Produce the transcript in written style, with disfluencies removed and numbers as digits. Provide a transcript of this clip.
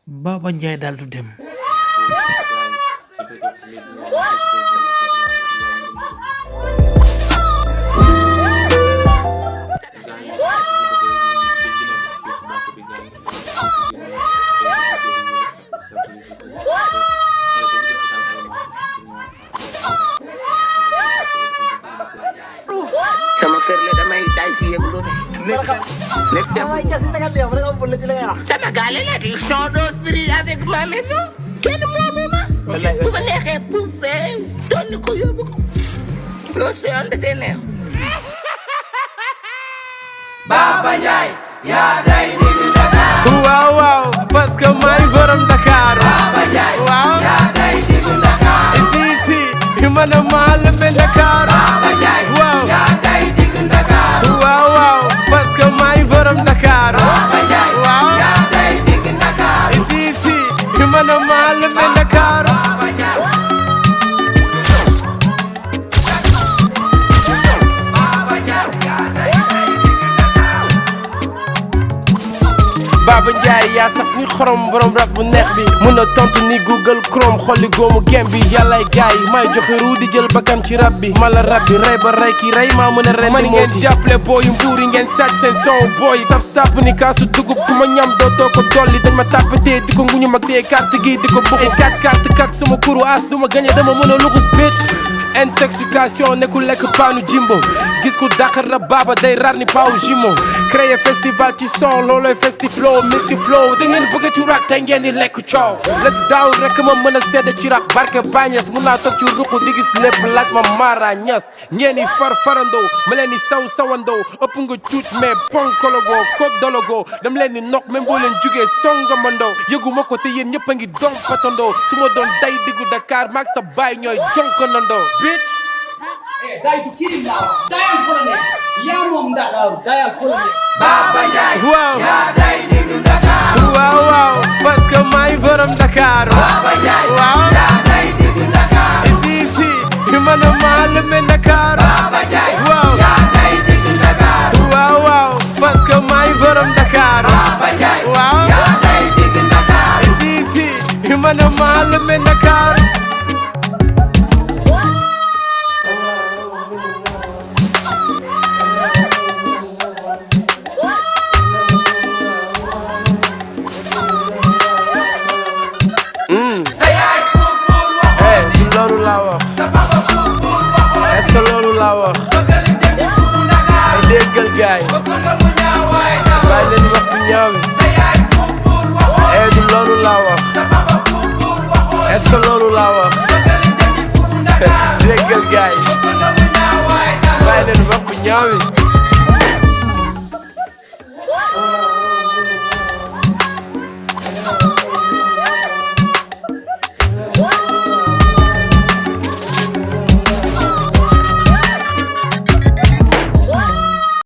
Baba Ndiaye daal du dem. sama kër la damay day fi yëg lu ne. Sénégalais la di change free avec ma maison. kenn moomu ma. bu ma neexee pour fee doon ko yóbbu ko. loolu c'est un de neex. Baba Ndiaye yaa day digg Ndakaaru. waaw waaw parce que maay borom Ndakaru. Baba Ndiaye waaw yaa day digg Ndakaaru. si man maa la mel Ndakaru. Baba Ndiaye waaw yaa day digg Ndakaaru. waaw waaw parce que maay borom Ndakaru. Baba Ndiaye waaw yaa day digg Ndakaaru. si man maa la mel Ndakaru. Baba Ndiaye. Baba Ndiaye yaa day digg Ndakaaru. Baba Ndiaye yaa saf ni xorom borom rap bu neex bi mun a tontu ni Google Chrome xolli góomu gem bi yàllaay gaay may joxe ruu di jël bakkan ci rab bi mala rab bi rey ba rey ki rey maa mën a ren man ngeen jàppale booyu mbuur yi ngeen sàcc seen son booy saf sàpp ni kaasu dugub ku ma ñam dootoo ko dolli dañ ma tàppatee di ko nguñu mag tee carte gi di ko buxu kat sama kuru as du ma gañe dama mën a luxus bitch intoxication ne ku lekk paanu jimbo gis ku dàqar rab Baba day rar ni paawu jimo créer festival ci son loolooy festiflow multi flow da ngeen bëgg ci rap tey ngeen di lekk coow lëg daaw rek ma mën a sedd ci rap barke bañes mun naa toog ci ruq di gis lépp laaj ma Mara Niass ngeen di farandoo ma leen di sawandoo ëpp nga cuuc mais ponkologoo code dologo dam leen di nok même boo leen jugee songamandoo yëguma ko te yéen ñëpp a ngi don patandoo su ma doon day diggu Dakar maag sa baay ñooy jonkanandoo bitch. Day du kii laa dayal fo la nekk yaa moom Ndakaaru dayal fo la nekk. Baba Ndiaye waaw yaa day digg Ndakaaru. waaw waaw parce que maay borom Ndakaru. Baba Ndiaye waaw yaa day digg Ndakaaru. si man maa la mel Ndakaru. Baba Ndiaye waaw yaa day digg Ndakaaru. waaw waaw parce que maay borom Ndakaru. Baba Ndiaye waaw yaa day digg Ndakaaru. si man maa la mel Ndakaru. Sa yaay pour waxoo du loolu laa wax sa papa pour waxoo est-ce que loolu laa wax bëgg la jëndi pour Ndakaaru. déggal gaay bëgg nga mu ñaaw waaye dawoo. bàyyi leen wax bu ñaaw bi Sa yaay pour waxoo du loolu laa wax sa papa pour waxoo est-ce que loolu laa wax bëgg la jëndi pour Ndakaaru. déggal gaay